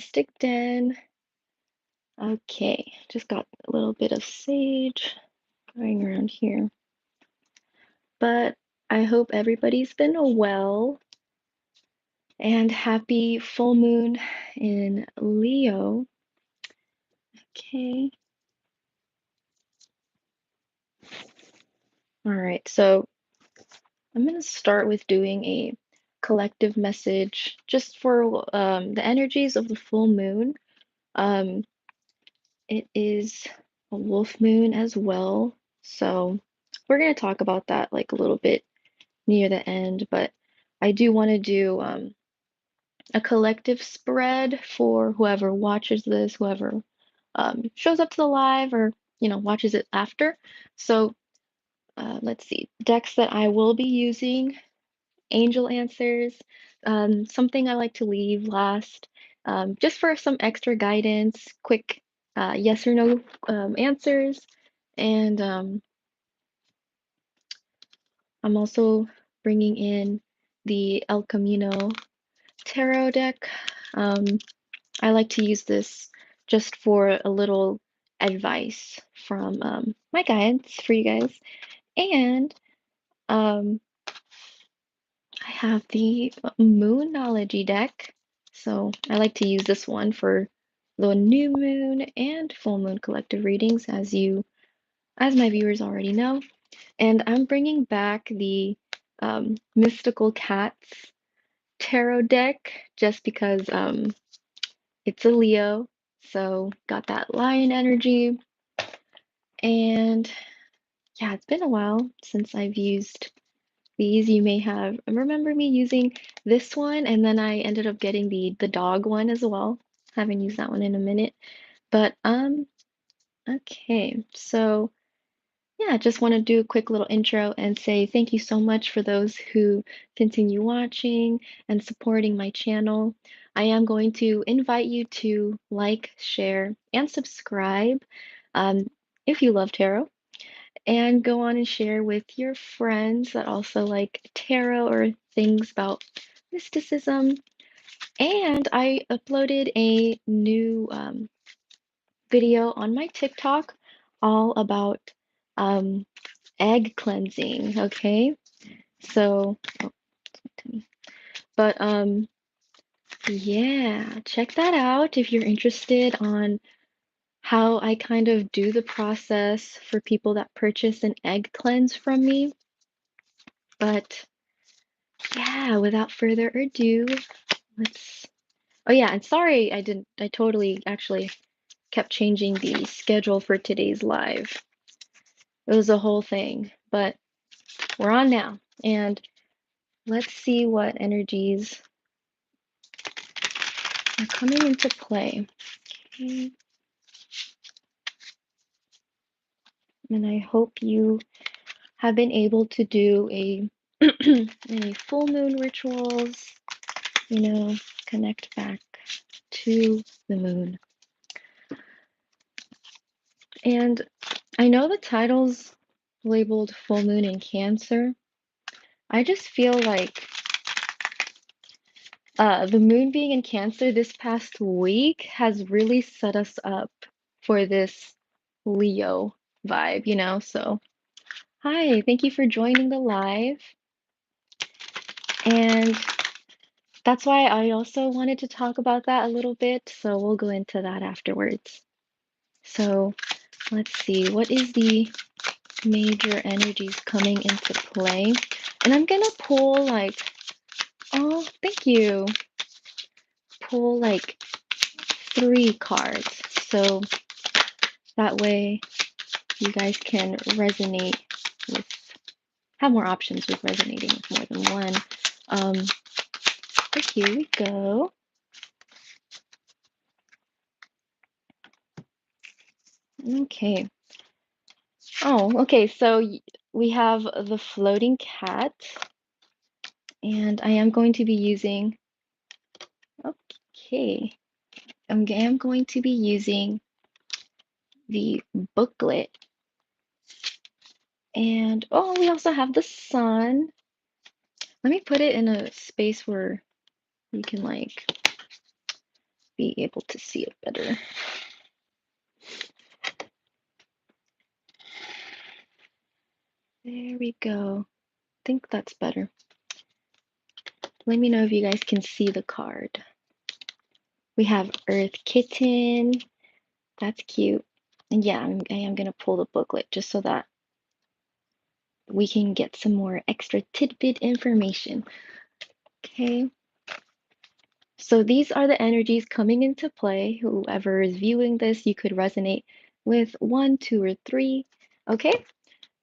mystic den. Okay, just got a little bit of sage going around here. But I hope everybody's been well, and happy full moon in Leo. Okay. All right, so I'm going to start with doing a collective message just for the energies of the full moon. Um, it is a wolf moon as well, so we're going to talk about that like a little bit near the end, but I do want to do a collective spread for whoever watches this, whoever shows up to the live or watches it after. So let's see, decks that I will be using: angel answers, something I like to leave last, just for some extra guidance, quick yes or no answers, and I'm also bringing in the El Camino tarot deck. I like to use this just for a little advice from my guides for you guys. And um, I have the Moonology deck. So I like to use this one for the new moon and full moon collective readings, as my viewers already know. And I'm bringing back the Mystical Cats tarot deck just because it's a Leo, so got that lion energy. And yeah, it's been a while since I've used these. You may have remember me using this one, and then I ended up getting the dog one as well. Haven't used that one in a minute. But okay. So yeah, just want to do a quick little intro and say thank you so much for those who continue watching and supporting my channel. I am going to invite you to like, share, and subscribe if you love tarot, and go on and share with your friends that also like tarot or things about mysticism. And I uploaded a new video on my TikTok all about um, egg cleansing, okay? So, but yeah, check that out if you're interested on how I kind of do the process for people that purchase an egg cleanse from me. But yeah, without further ado, let's oh yeah, and sorry I totally actually kept changing the schedule for today's live. It was a whole thing, but we're on now, and let's see what energies are coming into play. Okay. And I hope you have been able to do any full moon rituals, connect back to the moon. And I know the title's labeled full moon in Cancer. I just feel like the moon being in Cancer this past week has really set us up for this Leo vibe. So, hi, thank you for joining the live. And that's why I also wanted to talk about that a little bit. So, we'll go into that afterwards. So, let's see, what is the major energies coming into play? And I'm gonna pull oh, thank you. Pull 3 cards. So that way you guys can have more options with resonating with more than one. So here we go. Okay. Oh, okay. So we have the floating cat, and I am going to be using, okay, I am going to be using the booklet. And oh, we also have the sun. Let me put it in a space where you can be able to see it better. There we go. I think that's better. Let me know if you guys can see the card. We have Earth Kitten. That's cute. And yeah, I am gonna pull the booklet just so that we can get some more extra tidbit information. Okay. So these are the energies coming into play. Whoever is viewing this, you could resonate with 1, 2, or 3. Okay.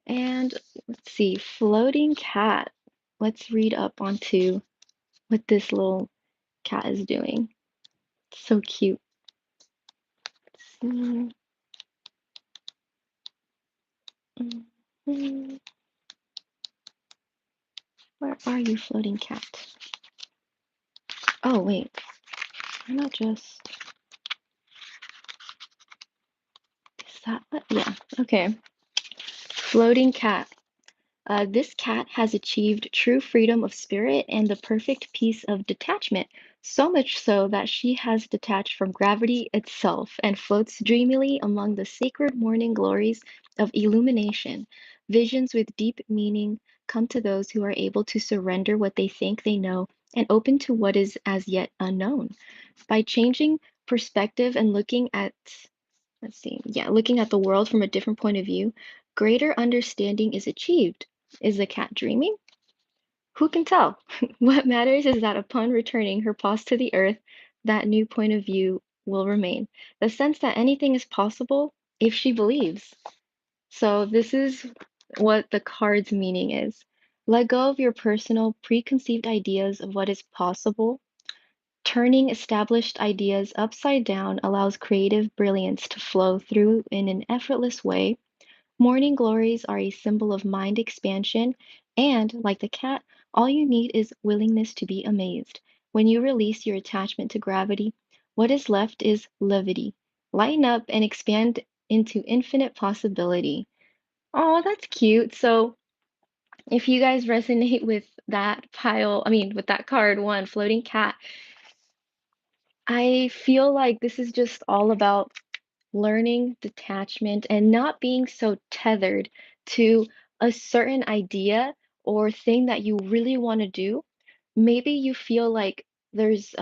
And let's see, floating cat. Let's read up onto what this little cat is doing. So cute. Mm, mm, Where are you, floating cat? Oh, wait. Why not just... Is that what? Yeah. Okay. Floating cat. This cat has achieved true freedom of spirit and the perfect peace of detachment, so much so that she has detached from gravity itself and floats dreamily among the sacred morning glories of illumination. Visions with deep meaning come to those who are able to surrender what they think they know and open to what is as yet unknown. By changing perspective and looking at let's see. Yeah, looking at the world from a different point of view, greater understanding is achieved. Is the cat dreaming? Who can tell? What matters is that upon returning her paws to the earth, that new point of view will remain. The sense that anything is possible if she believes. So, this is what the card's meaning is. Let go of your personal preconceived ideas of what is possible. Turning established ideas upside down allows creative brilliance to flow through in an effortless way. Morning glories are a symbol of mind expansion, and, like the cat, all you need is willingness to be amazed. When you release your attachment to gravity, what is left is levity. Lighten up and expand into infinite possibility. Oh, that's cute. So, if you guys resonate with that with that card one, floating cat, I feel like this is just all about learning detachment and not being so tethered to a certain idea or thing that you really want to do. Maybe you feel like there's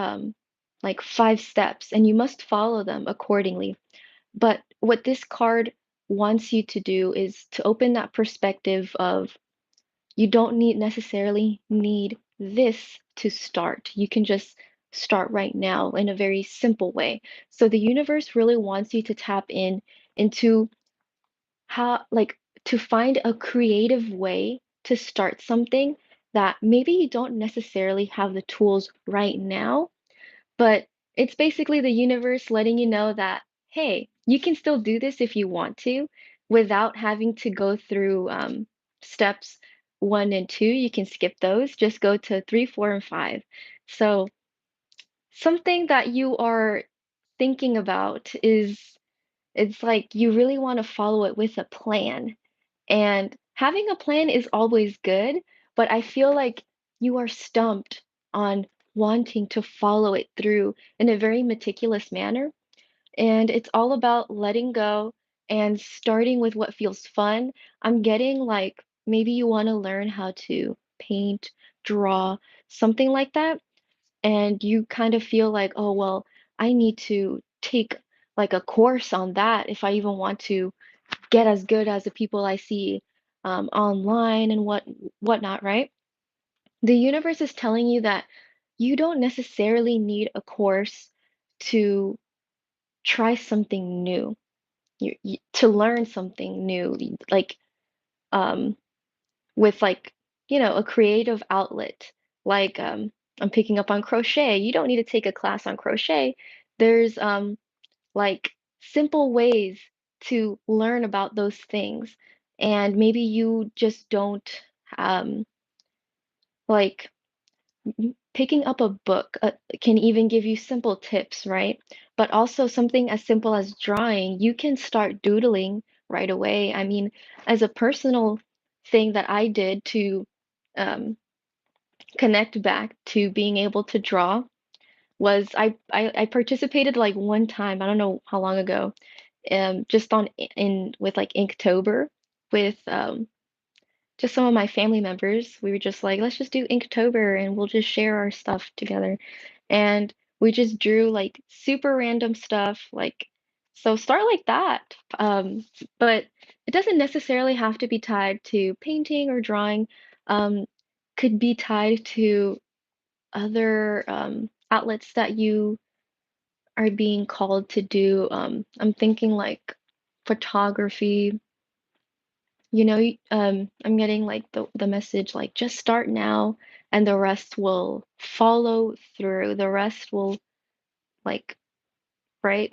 like 5 steps and you must follow them accordingly. But what this card wants you to do is to open that perspective of you don't necessarily need this to start. You can just start right now in a very simple way. So the universe really wants you to tap into how, like, to find a creative way to start something that maybe you don't necessarily have the tools right now, but it's basically the universe letting you know that, hey, you can still do this if you want to without having to go through steps 1 and 2. You can skip those, just go to 3, 4, and 5. So, something that you are thinking about is it's like you really want to follow it with a plan. And having a plan is always good, but I feel like you are stumped on wanting to follow it through in a very meticulous manner. And it's all about letting go and starting with what feels fun. I'm getting like maybe you want to learn how to paint, draw, something like that. And you kind of feel like, oh, well, I need to take like a course on that if I even want to get as good as the people I see online and whatnot, right? The universe is telling you that you don't necessarily need a course to try something new, to learn something new, like um, with like a creative outlet. Like I'm picking up on crochet. You don't need to take a class on crochet. There's like simple ways to learn about those things. And maybe you just don't um, like picking up a book can even give you simple tips, right? But also something as simple as drawing, you can start doodling right away. I mean, as a personal thing that I did to um, connect back to being able to draw was I participated like one time, I don't know how long ago, just on in with like Inktober with just some of my family members. We were just like, let's just do Inktober and we'll just share our stuff together. And we just drew like super random stuff, like so start like that. But it doesn't necessarily have to be tied to painting or drawing. Um, could be tied to other outlets that you are being called to do. I'm thinking like photography, I'm getting like the message like just start now and the rest will follow through. The rest will like, right?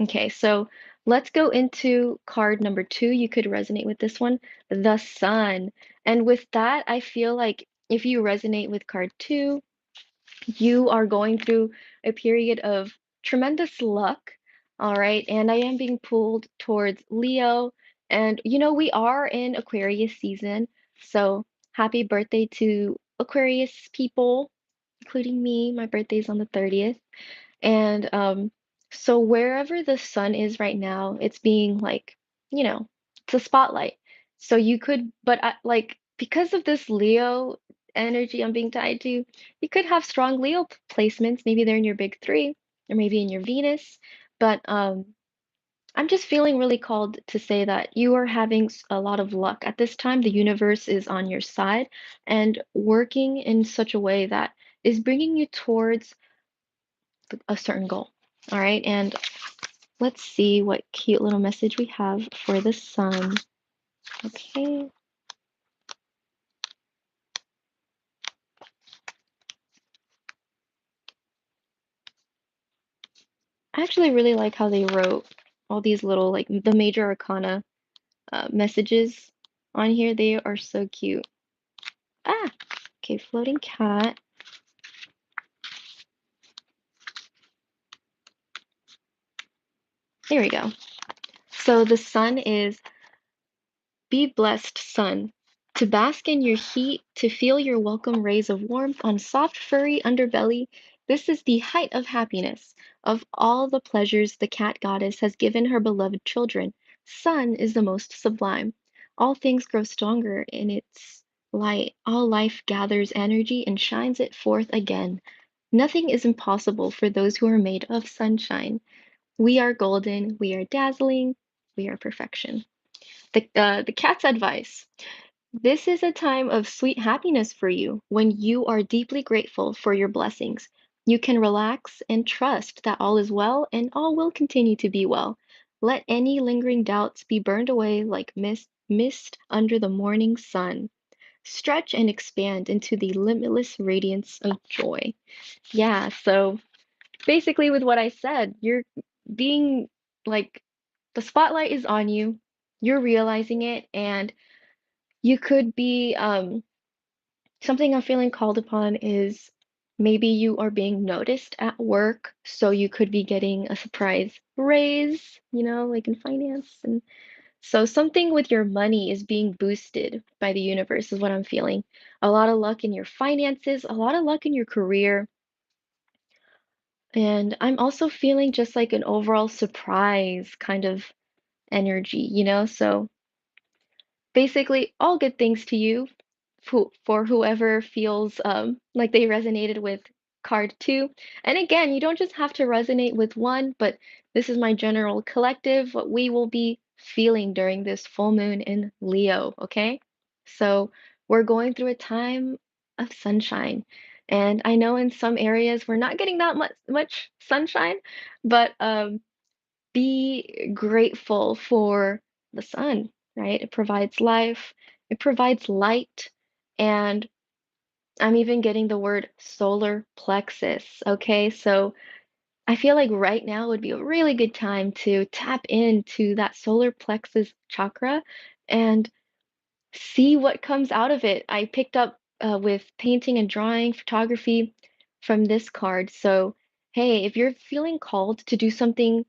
Okay, so let's go into card number 2. You could resonate with this one, the sun. And with that, I feel like if you resonate with card 2, you are going through a period of tremendous luck, all right? And I am being pulled towards Leo. And, we are in Aquarius season. So happy birthday to Aquarius people, including me. My birthday's on the 30th. And so wherever the sun is right now, it's being like, you know, it's a spotlight. So you could, but like because of this Leo energy I'm being tied to, you could have strong Leo placements. Maybe they're in your big three, or maybe in your Venus. But I'm just feeling really called to say that you are having a lot of luck at this time. The universe is on your side and working in such a way that is bringing you towards a certain goal. All right, and let's see what cute little message we have for the sun. Okay. I actually really like how they wrote all these little, like, the major arcana messages on here. They are so cute. Ah, okay, floating cat. There we go. So the sun is be blessed, sun, to bask in your heat, to feel your welcome rays of warmth on soft, furry underbelly. This is the height of happiness. Of all the pleasures the cat goddess has given her beloved children, sun is the most sublime. All things grow stronger in its light. All life gathers energy and shines it forth again. Nothing is impossible for those who are made of sunshine. We are golden, we are dazzling, we are perfection. The cat's advice. This is a time of sweet happiness for you when you are deeply grateful for your blessings. You can relax and trust that all is well and all will continue to be well. Let any lingering doubts be burned away like mist under the morning sun. Stretch and expand into the limitless radiance of joy. Yeah, so basically, with what I said, you're being like the spotlight is on you, you're realizing it, and you could be something I'm feeling called upon is maybe you are being noticed at work, so you could be getting a surprise raise, like in finance. And so something with your money is being boosted by the universe, is what I'm feeling. A lot of luck in your finances, a lot of luck in your career. And I'm also feeling just like an overall surprise kind of energy, So basically, all good things to you for whoever feels like they resonated with card 2. And again, you don't just have to resonate with one, but this is my general collective, what we will be feeling during this full moon in Leo, okay? So we're going through a time of sunshine. And I know in some areas we're not getting that much sunshine, but be grateful for the sun, right? It provides life, it provides light, and I'm even getting the word solar plexus, okay? So I feel like right now would be a really good time to tap into that solar plexus chakra and see what comes out of it. I picked up with painting and drawing, photography from this card. So, hey, if you're feeling called to do something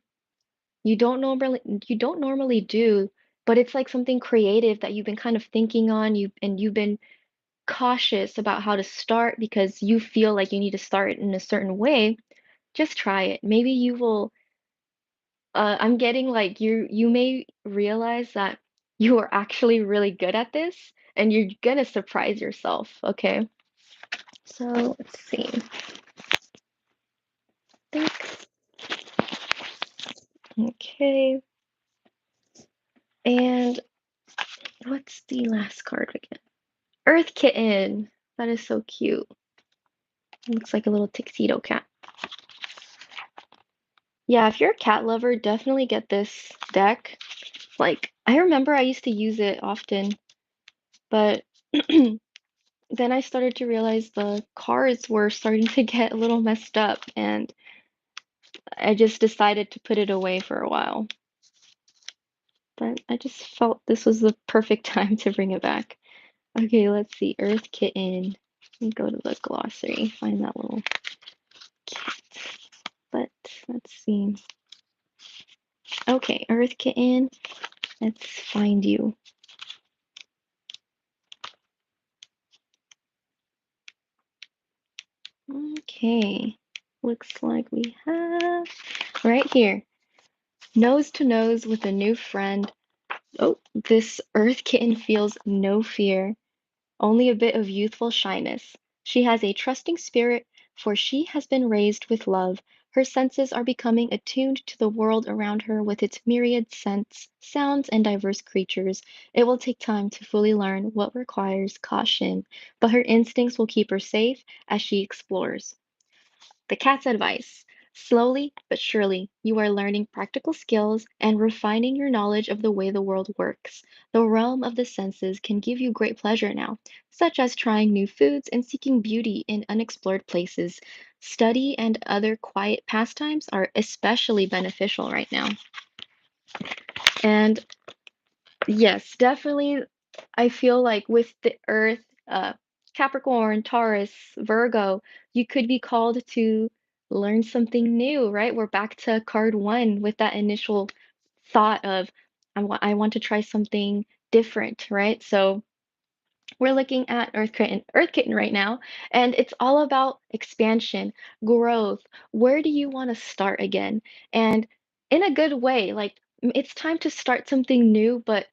you don't normally do, but it's like something creative that you've been kind of thinking on, you've been cautious about how to start because you feel like you need to start in a certain way. just try it. Maybe you will I'm getting like you may realize that you are actually really good at this and you're gonna surprise yourself, okay? So let's see. Think okay. And what's the last card again? Earth Kitten. That is so cute. It looks like a little tuxedo cat. Yeah, if you're a cat lover, definitely get this deck. Like, I remember I used to use it often, but then I started to realize the cards were starting to get a little messed up, and I just decided to put it away for a while. But I just felt this was the perfect time to bring it back. Okay, let's see. Earth Kitten. Let me go to the glossary, find that little cat. But let's see. Okay, Earth Kitten, let's find you. Okay, looks like we have right here. Nose to nose with a new friend. Oh, this Earth Kitten feels no fear, only a bit of youthful shyness. She has a trusting spirit, for she has been raised with love. Her senses are becoming attuned to the world around her with its myriad scents, sounds, and diverse creatures. It will take time to fully learn what requires caution, but her instincts will keep her safe as she explores. The cat's advice. Slowly but surely, you are learning practical skills and refining your knowledge of the way the world works. The realm of the senses can give you great pleasure now, such as trying new foods and seeking beauty in unexplored places. Study and other quiet pastimes are especially beneficial right now. And yes, definitely. I feel like with the Earth, Capricorn, Taurus, Virgo, you could be called to learn something new, right? We're back to card one with that initial thought of, I want to try something different, right? So we're looking at Earth Kitten right now, and it's all about expansion, growth. Where do you want to start again? And in a good way, like it's time to start something new, but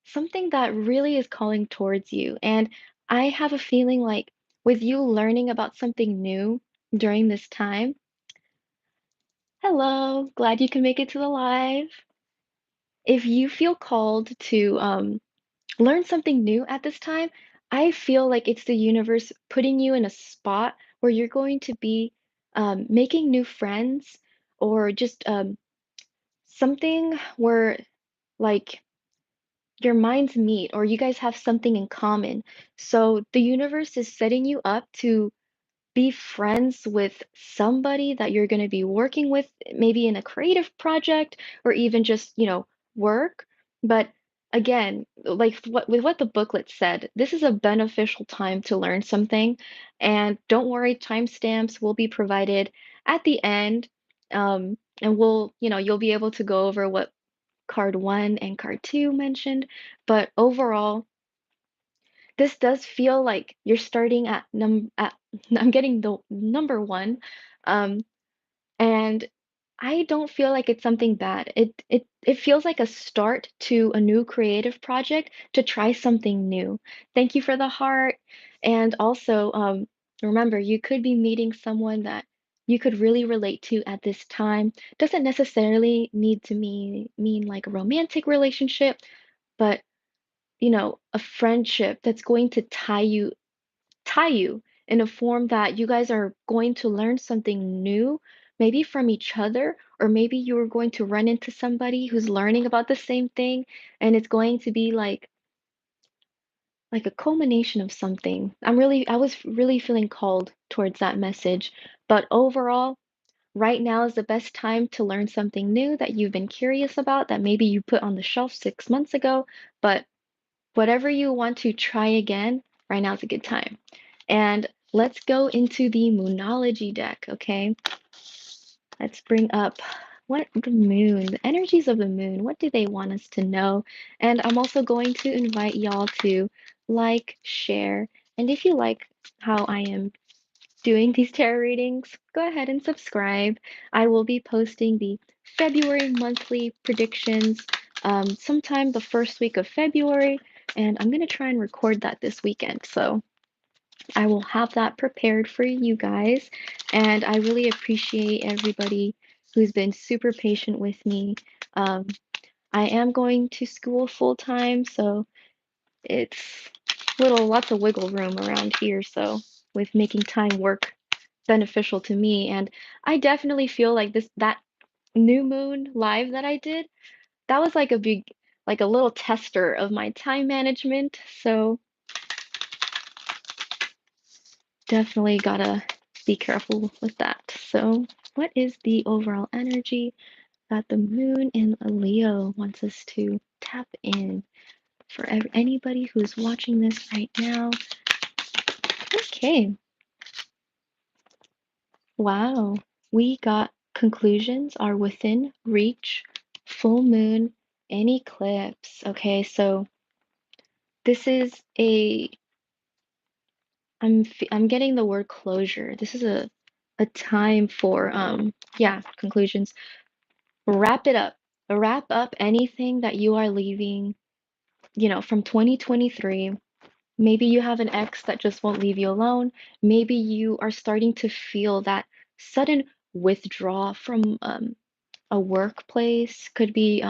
something that really is calling towards you. And I have a feeling like with you learning about something new during this time, hello, glad you can make it to the live. If you feel called to learn something new at this time, I feel like it's the universe putting you in a spot where you're going to be making new friends or just something where like your minds meet or you guys have something in common. So the universe is setting you up to be friends with somebody that you're going to be working with, maybe in a creative project or even just, work. But again, like what the booklet said, this is a beneficial time to learn something. And don't worry, timestamps will be provided at the end. And you'll be able to go over what card one and card two mentioned. But overall, this does feel like you're starting at I'm getting the number one, um, and I don't feel like it's something bad. It feels like a start to a new creative project to try something new. Thank you for the heart, and also remember you could be meeting someone that you could really relate to at this time. Doesn't necessarily need to mean like a romantic relationship, but a friendship that's going to tie you in a form that you guys are going to learn something new, maybe from each other, or maybe you're going to run into somebody who's learning about the same thing, and it's going to be like a culmination of something. I was really feeling called towards that message, but overall, right now is the best time to learn something new that you've been curious about that maybe you put on the shelf 6 months ago, but whatever you want to try again, right now is a good time. And let's go into the Moonology deck, okay? Let's bring up what the moon, the energies of the moon, what do they want us to know? And I'm also going to invite y'all to like, share, and if you like how I am doing these tarot readings, go ahead and subscribe. I will be posting the February monthly predictions sometime the first week of February, and I'm going to try and record that this weekend. So I will have that prepared for you guys, and I really appreciate everybody who's been super patient with me. Um, I am going to school full time, so it's lots of wiggle room around here. So with making time work beneficial to me, and I definitely feel like that new moon live that I did, that was like like a little tester of my time management. So definitely gotta be careful with that. So what is the overall energy that the moon in Leo wants us to tap in for anybody who's watching this right now? Okay, wow. We got conclusions are within reach, full moon, and eclipse. Okay, so this is I'm getting the word closure. This is a time for yeah, conclusions. Wrap it up. Wrap up anything that you are leaving, from 2023. Maybe you have an ex that just won't leave you alone. Maybe you are starting to feel that sudden withdrawal from a workplace. Could be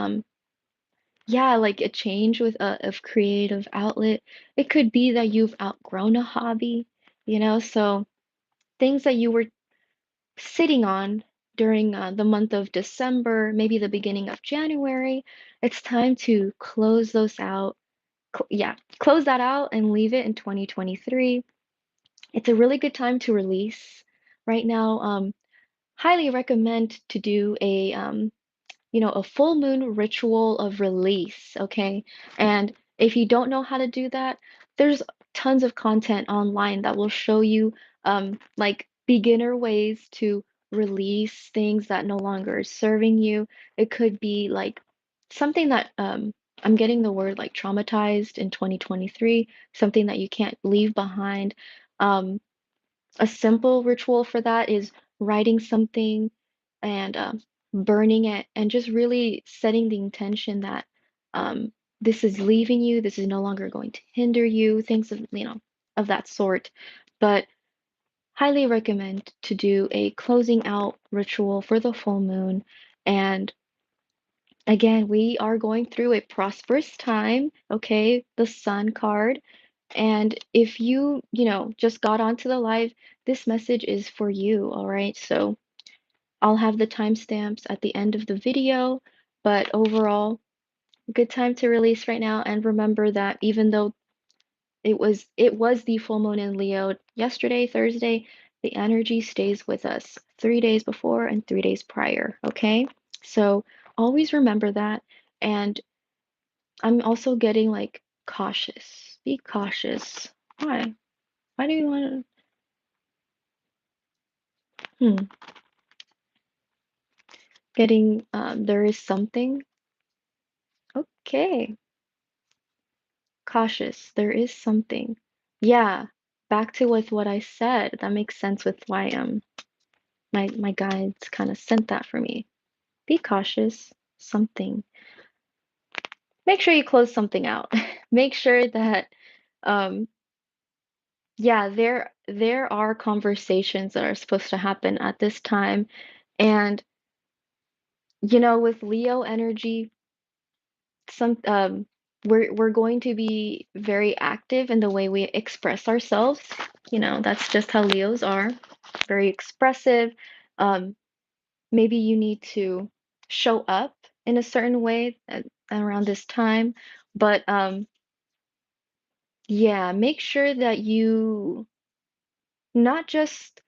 yeah, like a change with of creative outlet. It could be that you've outgrown a hobby, so things that you were sitting on during the month of December, maybe the beginning of January, it's time to close those out. Yeah, close that out and leave it in 2023. It's a really good time to release right now. Highly recommend to do a full moon ritual of release, okay? And if you don't know how to do that, there's tons of content online that will show you like beginner ways to release things that no longer is serving you. It could be like something that I'm getting the word like traumatized in 2023, something that you can't leave behind. Um, a simple ritual for that is writing something and burning it and just really setting the intention that this is leaving you, this is no longer going to hinder you, things of that sort. But highly recommend to do a closing out ritual for the full moon. And again, we are going through a prosperous time, okay? The sun card. And if just got onto the live, this message is for you, all right? So I'll have the timestamps at the end of the video, but overall, good time to release right now. And remember that even though it was the full moon in Leo yesterday, Thursday, the energy stays with us 3 days before and 3 days prior, okay? So always remember that. And I'm also getting like cautious. Be cautious. Why? Why do you want to? Getting there is something. Okay. Cautious. There is something. Yeah. Back to with what I said. That makes sense with why my guides kind of sent that for me. Be cautious. Something. Make sure you close something out. Make sure that um yeah, there are conversations that are supposed to happen at this time. And with Leo energy, some we're going to be very active in the way we express ourselves. That's just how Leos are, very expressive. Um, maybe you need to show up in a certain way around this time, but yeah, make sure that you not just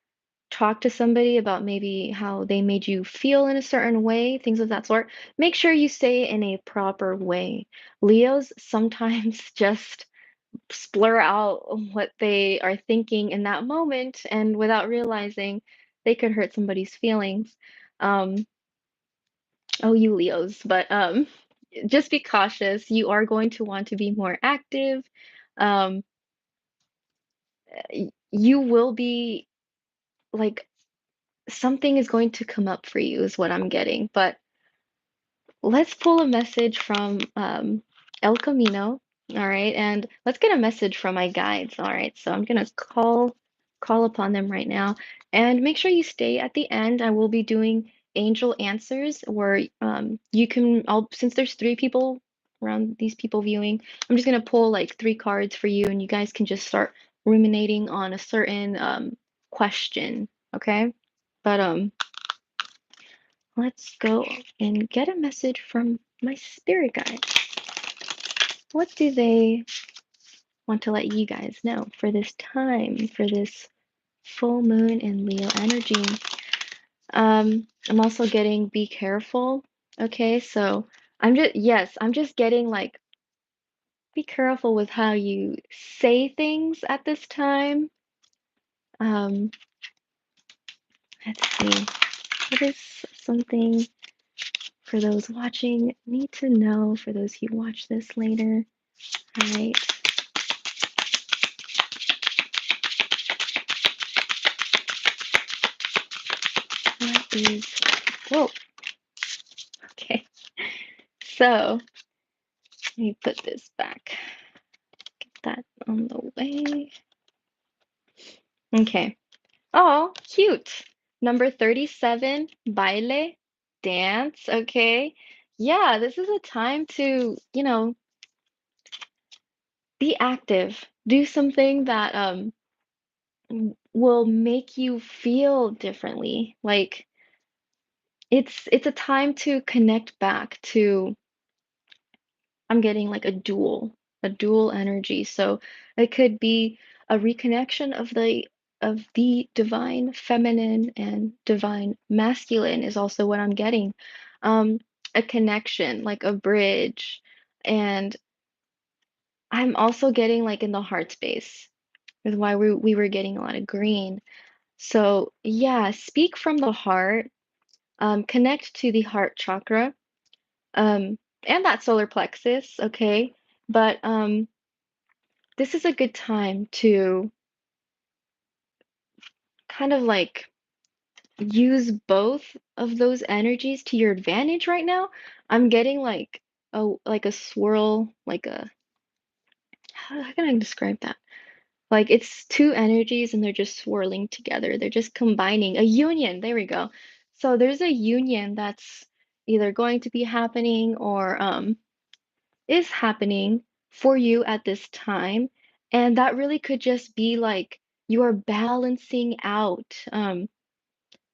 talk to somebody about maybe how they made you feel in a certain way, things of that sort. Make sure you say it in a proper way. Leos sometimes just splur out what they are thinking in that moment, and without realizing, they could hurt somebody's feelings. Um, oh, you Leos, but just be cautious. You are going to want to be more active. Um, you will be like something is going to come up for you is what I'm getting. But let's pull a message from El Camino. All right, and let's get a message from my guides. All right, so I'm gonna call upon them right now, and make sure you stay at the end. I will be doing angel answers where you can. I'll since there's three people around these people viewing, I'm just gonna pull like three cards for you, and you guys can just start ruminating on a certain question. Okay, but let's go and get a message from my spirit guide. What do they want to let you guys know for this time, for this full moon in Leo energy? I'm also getting be careful. Okay, so I'm just getting like be careful with how you say things at this time. Um, let's see. What is something for those watching need to know for those who watch this later? All right. What is, whoa, okay. So let me put this back. Get that on the way. Okay. Oh, cute. Number 37, baile, dance. Okay. Yeah, this is a time to, be active. Do something that will make you feel differently. Like it's a time to connect back to I'm getting like a dual energy. So it could be a reconnection of the divine feminine and divine masculine is also what I'm getting. Um, a connection, like a bridge. And I'm also getting like in the heart space is why we were getting a lot of green. So yeah, speak from the heart, connect to the heart chakra, um, and that solar plexus, okay? But this is a good time to kind of like use both of those energies to your advantage right now. I'm getting like a swirl, like a how can I describe that? Like it's two energies and they're just swirling together. They're just combining a union. There we go. So there's a union that's either going to be happening or is happening for you at this time. And that really could just be like you are balancing out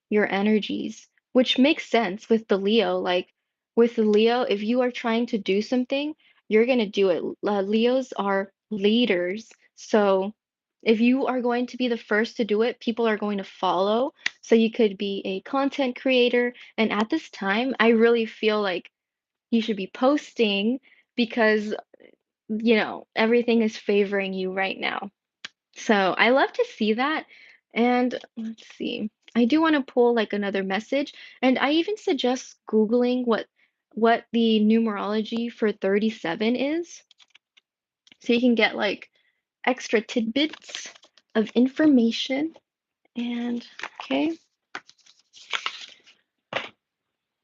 your energies, which makes sense with the Leo. Like with the Leo, if you are trying to do something, you're going to do it. Leos are leaders. So if you are going to be the first to do it, people are going to follow. So you could be a content creator. And at this time, I really feel like you should be posting because everything is favoring you right now. So I love to see that. And let's see. I do want to pull like another message. And I even suggest Googling what the numerology for 37 is. So you can get like extra tidbits of information. And okay.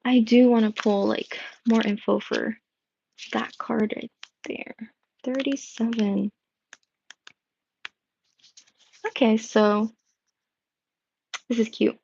I do want to pull like more info for that card right there. 37. Okay, so this is cute.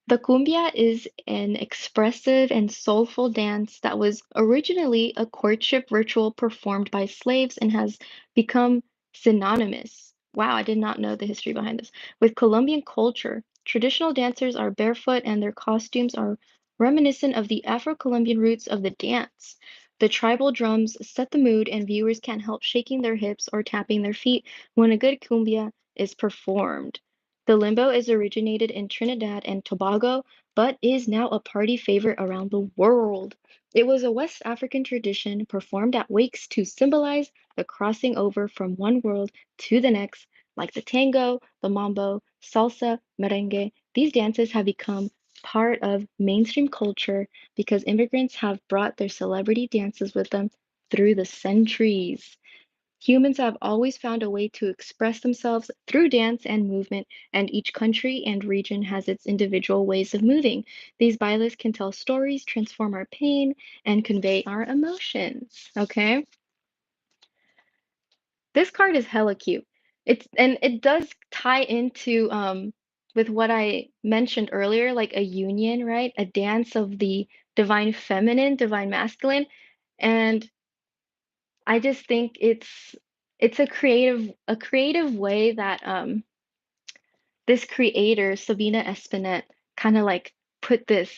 The cumbia is an expressive and soulful dance that was originally a courtship ritual performed by slaves and has become synonymous. Wow, I did not know the history behind this. With Colombian culture, traditional dancers are barefoot and their costumes are reminiscent of the Afro-Colombian roots of the dance. The tribal drums set the mood, and viewers can't help shaking their hips or tapping their feet when a good cumbia is performed. The limbo is originated in Trinidad and Tobago, but is now a party favorite around the world. It was a West African tradition performed at wakes to symbolize the crossing over from one world to the next, like the tango, the mambo, salsa, merengue. These dances have become part of mainstream culture because immigrants have brought their celebrity dances with them through the centuries. Humans have always found a way to express themselves through dance and movement, and each country and region has its individual ways of moving. These bailes can tell stories, transform our pain, and convey our emotions. Okay? This card is hella cute. It does tie into with what I mentioned earlier, like a union, right? A dance of the divine feminine, divine masculine. And I just think it's a creative way that this creator, Sabina Espinet, kind of like put this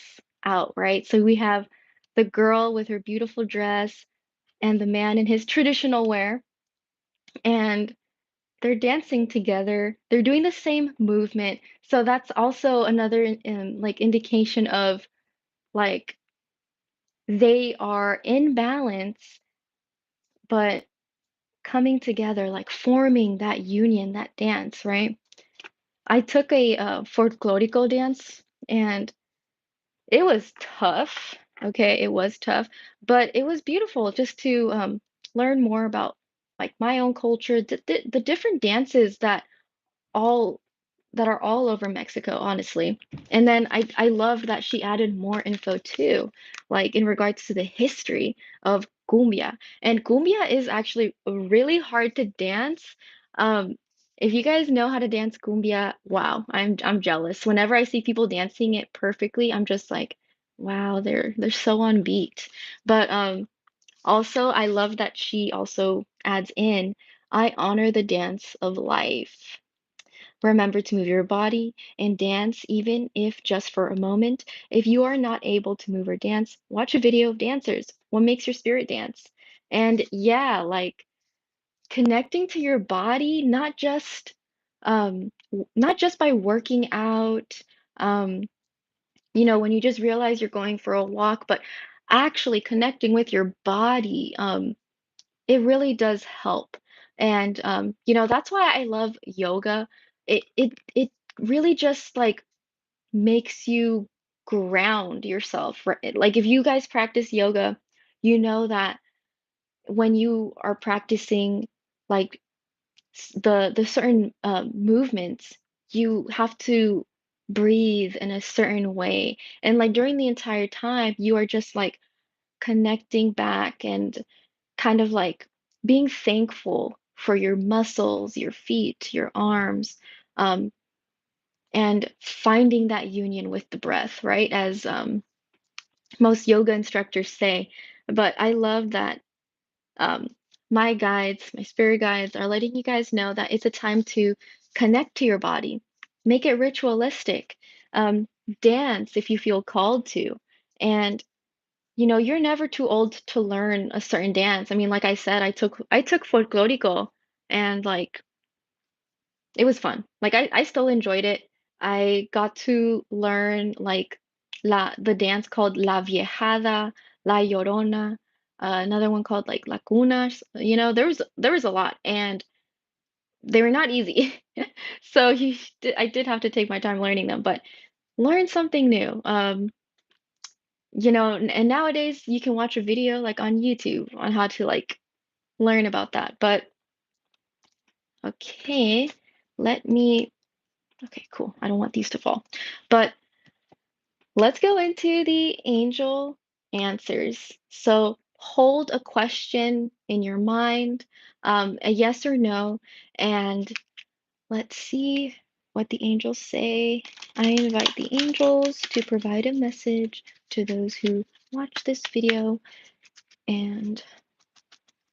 out, right? So we have the girl with her beautiful dress and the man in his traditional wear, and they're dancing together. They're doing the same movement. So that's also another like indication of like they are in balance, but coming together, like forming that union, that dance, right? I took a folklorico dance and it was tough. Okay, it was tough, but it was beautiful just to learn more about like my own culture, the different dances all that are all over Mexico, honestly. And then I love that she added more info too, like in regards to the history of cumbia. And cumbia is actually really hard to dance. Um, if you guys know how to dance cumbia, wow, I'm jealous. Whenever I see people dancing it perfectly, I'm just like, wow, they're so on beat. But also I love that she also adds in, I honor the dance of life. Remember to move your body and dance, even if just for a moment. If you are not able to move or dance, watch a video of dancers. What makes your spirit dance? And yeah, like connecting to your body, not just by working out, um, when you just realize you're going for a walk, but actually connecting with your body. It really does help. And that's why I love yoga. It really just like makes you ground yourself, right? Like if you guys practice yoga, you know that when you are practicing like the certain movements, you have to breathe in a certain way. And like during the entire time, you are just like connecting back and kind of like being thankful for your muscles, your feet, your arms, um, and finding that union with the breath, right? As most yoga instructors say. But I love that um, my guides, my spirit guides, are letting you guys know that it's a time to connect to your body, make it ritualistic, um, dance if you feel called to. And you're never too old to learn a certain dance. I mean, like I said, I took folklorico and like it was fun. Like I still enjoyed it. I got to learn like the dance called La Viejada, La Llorona, another one called like La Cuna. There was a lot and they were not easy. So I did have to take my time learning them, but learn something new. And nowadays you can watch a video like on YouTube on how to like learn about that. But okay, let me, okay, cool. I don't want these to fall. But let's go into the angel answers. So hold a question in your mind, a yes or no, and let's see what the angels say. I invite the angels to provide a message to those who watch this video. And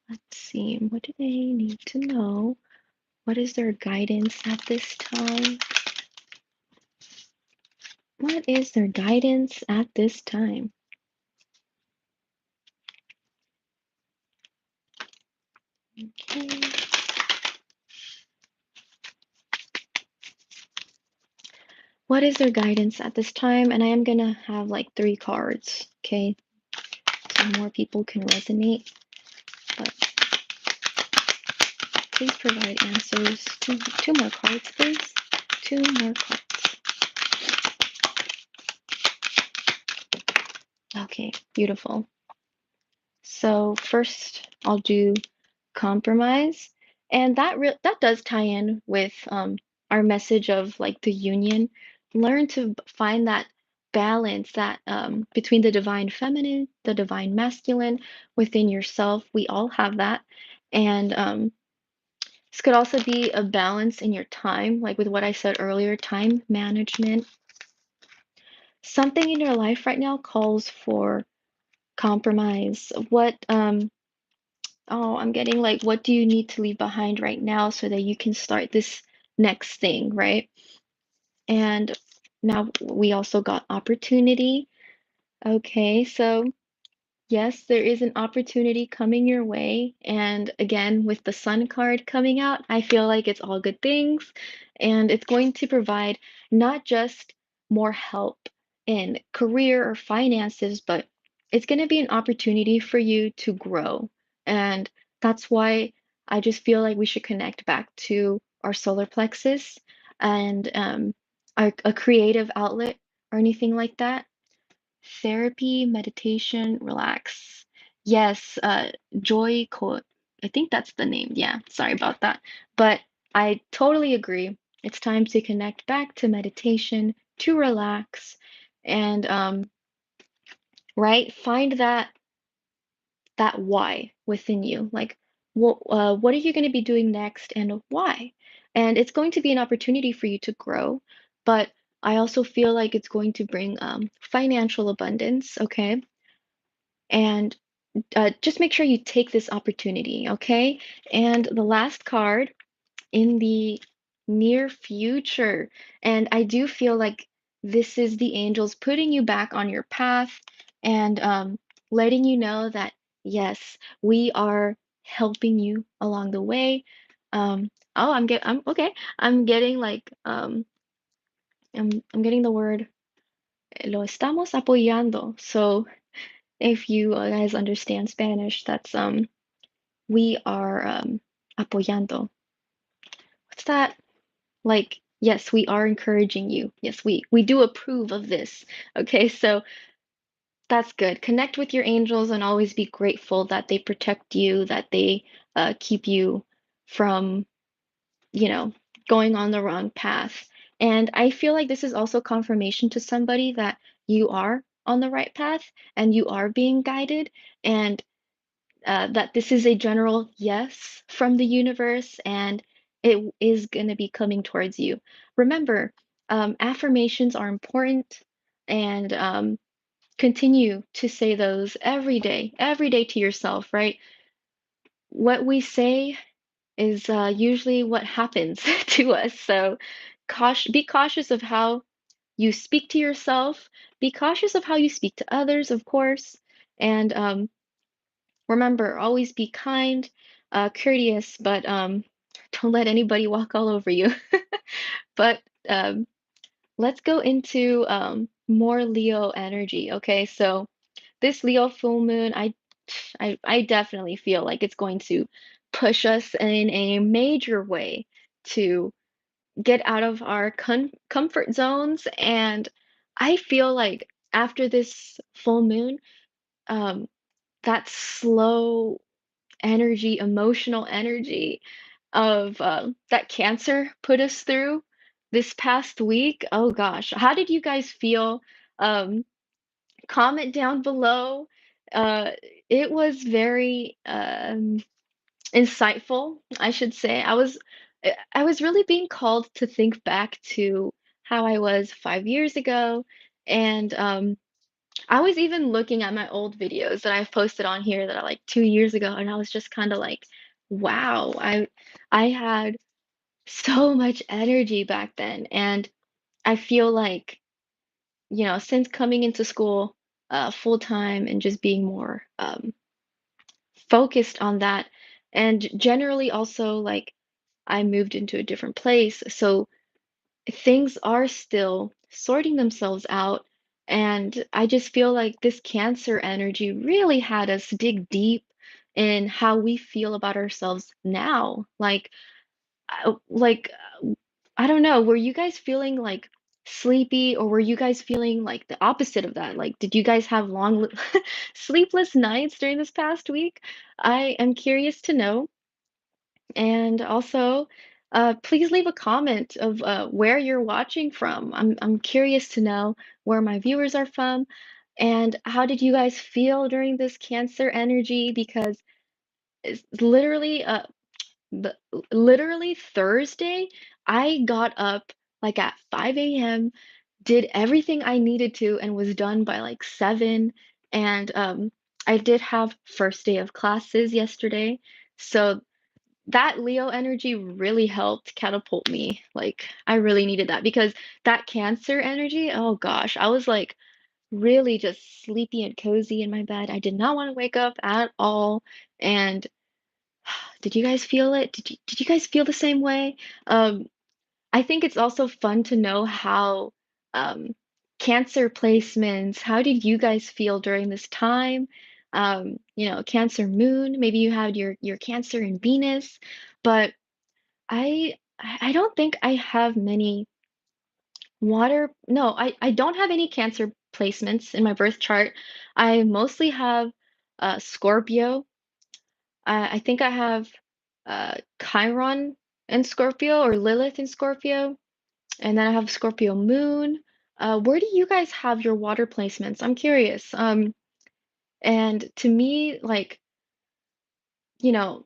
let's see, what do they need to know? What is their guidance at this time? What is their guidance at this time? Okay. What is their guidance at this time? And I am gonna have like 3 cards, okay? So more people can resonate. But please provide answers. Two more cards, please. 2 more cards. Okay, beautiful. So first I'll do compromise. And that does tie in with our message of like the union. Learn to find that balance that between the divine feminine, the divine masculine within yourself. We all have that. And this could also be a balance in your time, like with what I said earlier, time management. Something in your life right now calls for compromise. Oh, I'm getting like, what do you need to leave behind right now so that you can start this next thing, right? And now we also got opportunity. Okay, so yes, there is an opportunity coming your way. And again, with the Sun card coming out, I feel like it's all good things. And it's going to provide not just more help in career or finances, but it's going to be an opportunity for you to grow. And that's why I just feel like we should connect back to our solar plexus and a creative outlet or anything like that. Therapy, meditation, relax. Yes, Joy Co I think that's the name. Yeah, sorry about that. But I totally agree. It's time to connect back to meditation, to relax, and right, find that why within you. Like, what are you going to be doing next, and why? And it's going to be an opportunity for you to grow, but I also feel like it's going to bring financial abundance, okay? And just make sure you take this opportunity, okay? And the last card in the near future, and I do feel like this is the angels putting you back on your path and letting you know that yes, we are helping you along the way. I'm okay. I'm getting like I'm getting the word lo estamos apoyando. So if you guys understand Spanish, that's we are apoyando. What's that? Like, yes, we are encouraging you. Yes, we do approve of this. Okay, so that's good. Connect with your angels and always be grateful that they protect you, that they keep you from, you know, going on the wrong path. And I feel like this is also confirmation to somebody that you are on the right path and you are being guided. And that this is a general yes from the universe and it is going to be coming towards you. Remember, affirmations are important and continue to say those every day to yourself, right? What we say is usually what happens to us. So be cautious of how you speak to yourself, be cautious of how you speak to others, of course. And remember, always be kind, courteous, but don't let anybody walk all over you. But let's go into more Leo energy. Okay, so this Leo full moon, I definitely feel like it's going to push us in a major way to get out of our comfort zones, and I feel like after this full moon, um, that slow energy, emotional energy of that Cancer put us through this past week. Oh gosh, how did you guys feel? Um, Comment down below. Uh, it was very insightful, I should say. I was really being called to think back to how I was 5 years ago, and I was even looking at my old videos that I've posted on here that are like 2 years ago, and I was just kind of like, wow, I had so much energy back then. And I feel like, since coming into school full time and just being more focused on that, and generally also like I moved into a different place. So things are still sorting themselves out. And I just feel like this Cancer energy really had us dig deep in how we feel about ourselves now. Like, I don't know, were you guys feeling like sleepy or were you guys feeling like the opposite of that? Like, did you guys have long sleepless nights during this past week? I am curious to know. And also, please leave a comment of where you're watching from. I'm curious to know where my viewers are from, and how did you guys feel during this Cancer energy? Because it's literally, the literally Thursday, I got up like at 5 a.m., did everything I needed to, and was done by like 7. And I did have first day of classes yesterday, so that Leo energy really helped catapult me. Like, I really needed that because that Cancer energy, oh gosh, I was like really just sleepy and cozy in my bed. I did not want to wake up at all. And did you guys feel it? Did you guys feel the same way? Um, I think it's also fun to know how um, Cancer placements, how did you guys feel during this time? Cancer moon, maybe you had your Cancer in Venus, but I don't think I have many no, I don't have any Cancer placements in my birth chart. I mostly have Scorpio. I think I have Chiron in Scorpio or Lilith in Scorpio, and then I have Scorpio moon. Where do you guys have your water placements? I'm curious. And to me, like, you know,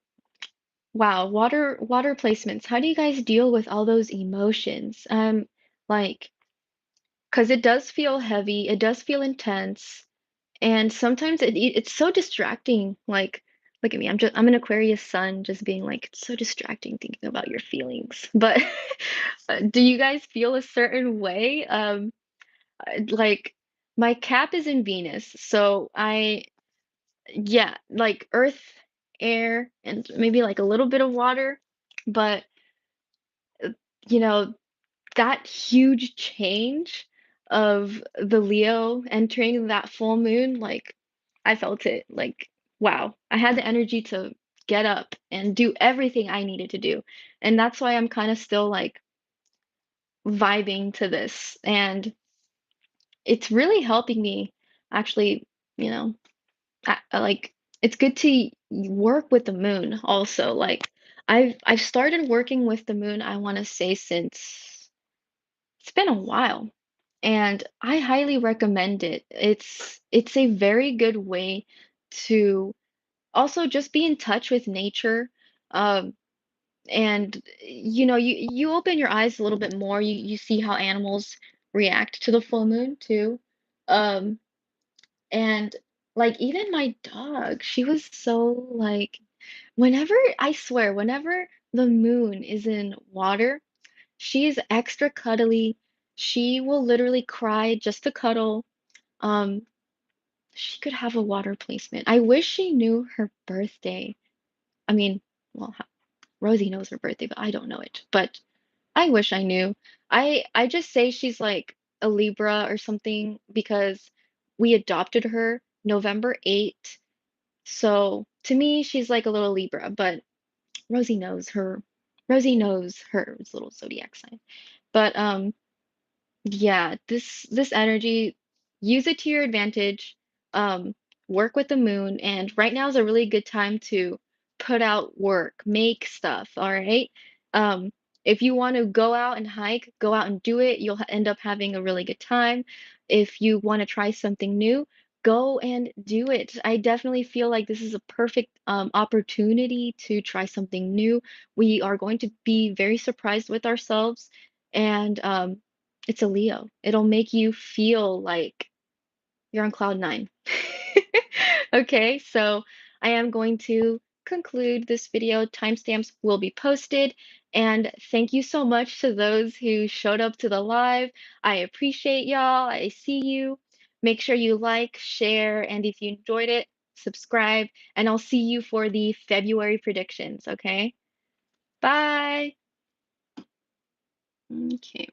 wow, water placements. How do you guys deal with all those emotions? Like, because it does feel heavy, it does feel intense, and sometimes it's so distracting. Like, look at me, I'm an Aquarius sun, just being like, it's so distracting thinking about your feelings. But do you guys feel a certain way? Like my cap is in Venus, so yeah, like earth, air, and maybe like a little bit of water, but uh, you know, that huge change of the Leo entering that full moon, like I felt it. Like, wow, I had the energy to get up and do everything I needed to do. And that's why I'm kind of still like vibing to this. And it's really helping me actually, you know, like it's good to work with the moon also. Like I've started working with the moon, I want to say since it's been a while, and I highly recommend it. It's a very good way to also just be in touch with nature. Um, and you open your eyes a little bit more. You see how animals react to the full moon too. Um, and like even my dog, she was so like whenever I swear, whenever the moon is in water, she is extra cuddly. She will literally cry just to cuddle. Um, she could have a water placement. I wish she knew her birthday. I mean, well, Rosie knows her birthday, but I don't know it. But I wish I knew. I just say she's like a Libra or something because we adopted her November 8th. So to me, she's like a little Libra, but Rosie knows her. Rosie knows her little zodiac sign. But yeah, this energy, use it to your advantage. Um, Work with the moon, and right now is a really good time to put out work, make stuff, all right? Um, if you want to go out and hike, go out and do it. You'll end up having a really good time. If you want to try something new, go and do it. I definitely feel like this is a perfect opportunity to try something new. We are going to be very surprised with ourselves, and it's a Leo. It'll make you feel like you're on cloud nine. Okay, so I am going to conclude this video. Timestamps will be posted. And thank you so much to those who showed up to the live. I appreciate y'all. I see you. Make sure you like, share, and if you enjoyed it, subscribe. And I'll see you for the February predictions, okay? Bye. Okay.